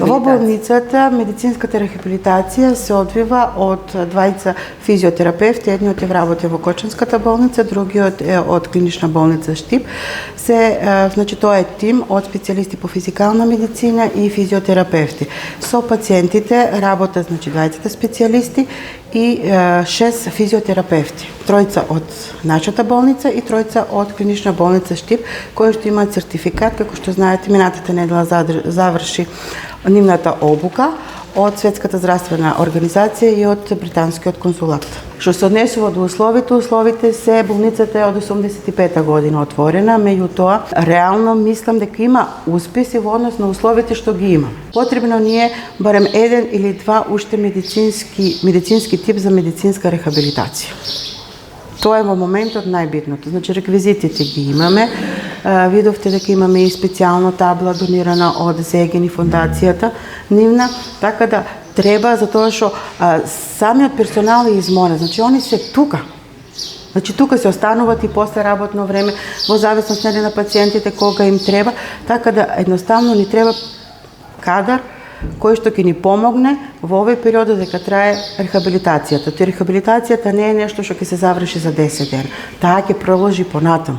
Во болницата медицинската рехабилитација се одвива од двајца физиотерапевти, едниот е работи во Кочанската болница, другиот е од клинична болница Штип. Значи тоа е тим од специјалисти по физикална медицина и физиотерапевти. Со пациентите работат значи двајцата специјалисти и 6 физиотерапевти. Тројца од нашата болница и тројца од клинична болница Штип, кои што имаат сертификат, како што знаете, минатата недела заврши нивната обука од Светската здравствена организација и од британскиот консулат. Што се однесува до условите се болницата е од 85 година отворена, меѓутоа реално мислам дека има успеси во однос на условите што ги има. Потребно ни е барем еден или два уште медицински тип за медицинска рехабилитација. Тоа е во моментот најбитното. Значи реквизитите ги имаме. Видовте дека имаме и специјално табла донирана од ЗЕГЕН и фондацијата нивна, така да треба, затоа што самиот персонал е изморен. Значи они се тука. Значи тука се остануваат и после работно време во зависност на пациентите кога им треба, така да едноставно ни треба кадар кој што ќе ни помогне во овој период дека трае рехабилитацијата. Рехабилитацијата не е нешто што ќе се заврши за 10 дена. Таа ќе продолжи понатаму.